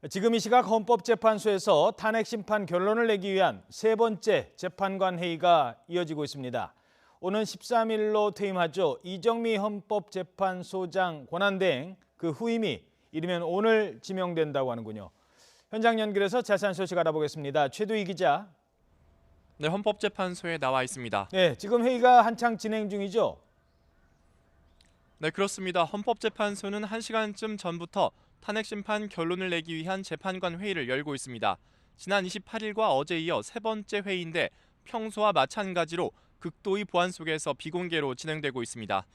지금 이 시각 헌법재판소에서 탄핵 심판 결론을 내기 위한 세 번째 재판관 회의가 이어지고 있습니다. 오는 13일로 퇴임하죠. 이정미 헌법재판소장 권한대행 그 후임이 이르면 오늘 지명된다고 하는군요. 현장 연결해서 자세한 소식 알아보겠습니다. 최두희 기자. 네, 헌법재판소에 나와 있습니다. 네, 지금 회의가 한창 진행 중이죠? 네, 그렇습니다. 헌법재판소는 1시간쯤 전부터 탄핵 심판 결론을 내기 위한 재판관 회의를 열고 있습니다. 지난 28일과 어제 이어 세 번째 회의인데 평소와 마찬가지로 극도의 보안 속에서 비공개로 진행되고 있습니다.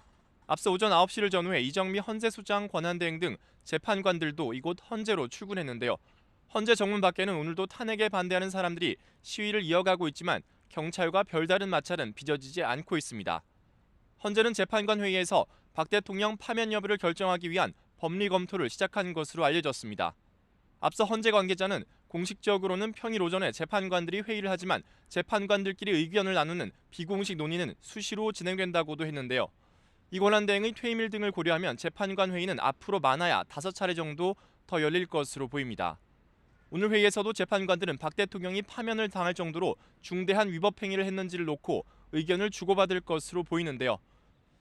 앞서 오전 9시를 전후해 이정미 헌재소장 권한대행 등 재판관들도 이곳 헌재로 출근했는데요. 헌재 정문 밖에는 오늘도 탄핵에 반대하는 사람들이 시위를 이어가고 있지만 경찰과 별다른 마찰은 빚어지지 않고 있습니다. 헌재는 재판관 회의에서 박 대통령 파면 여부를 결정하기 위한 법리 검토를 시작한 것으로 알려졌습니다. 앞서 헌재 관계자는 공식적으로는 평일 오전에 재판관들이 회의를 하지만 재판관들끼리 의견을 나누는 비공식 논의는 수시로 진행된다고도 했는데요. 이 권한대행의 퇴임일 등을 고려하면 재판관 회의는 앞으로 많아야 5차례 정도 더 열릴 것으로 보입니다. 오늘 회의에서도 재판관들은 박 대통령이 파면을 당할 정도로 중대한 위법 행위를 했는지를 놓고 의견을 주고받을 것으로 보이는데요.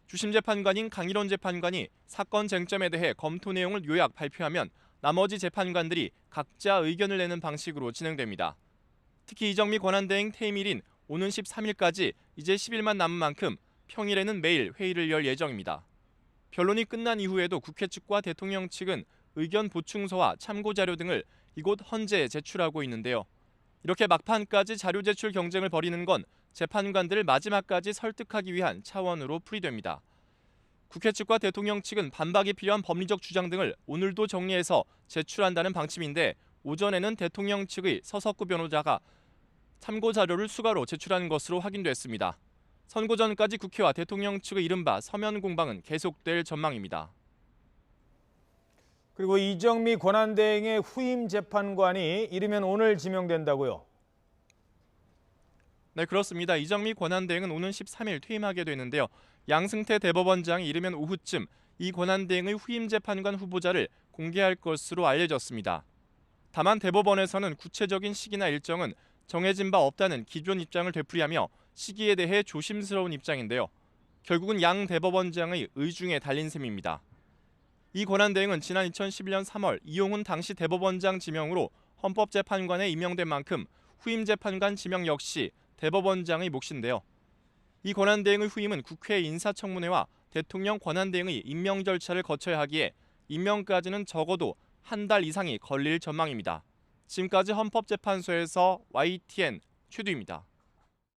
주심 재판관인 강일원 재판관이 사건 쟁점에 대해 검토 내용을 요약 발표하면 나머지 재판관들이 각자 의견을 내는 방식으로 진행됩니다. 특히 이정미 권한대행 퇴임일인 오는 13일까지 이제 10일만 남은 만큼 평일에는 매일 회의를 열 예정입니다. 변론이 끝난 이후에도 국회 측과 대통령 측은 의견 보충서와 참고 자료 등을 이곳 헌재에 제출하고 있는데요. 이렇게 막판까지 자료 제출 경쟁을 벌이는 건 재판관들을 마지막까지 설득하기 위한 차원으로 풀이됩니다. 국회 측과 대통령 측은 반박이 필요한 법리적 주장 등을 오늘도 정리해서 제출한다는 방침인데 오전에는 대통령 측의 서석구 변호사가 참고 자료를 추가로 제출한 것으로 확인됐습니다. 선고 전까지 국회와 대통령 측의 이른바 서면 공방은 계속될 전망입니다. 그리고 이정미 권한대행의 후임 재판관이 이르면 오늘 지명된다고요? 네, 그렇습니다. 이정미 권한대행은 오는 13일 퇴임하게 되는데요. 양승태 대법원장이 이르면 오후쯤 이 권한대행의 후임 재판관 후보자를 공개할 것으로 알려졌습니다. 다만 대법원에서는 구체적인 시기나 일정은 정해진 바 없다는 기존 입장을 되풀이하며 시기에 대해 조심스러운 입장인데요. 결국은 양 대법원장의 의중에 달린 셈입니다. 이 권한대행은 지난 2011년 3월 이용훈 당시 대법원장 지명으로 헌법재판관에 임명된 만큼 후임 재판관 지명 역시 대법원장의 몫인데요. 이 권한대행의 후임은 국회 인사청문회와 대통령 권한대행의 임명 절차를 거쳐야 하기에 임명까지는 적어도 한 달 이상이 걸릴 전망입니다. 지금까지 헌법재판소에서 YTN 최두입니다.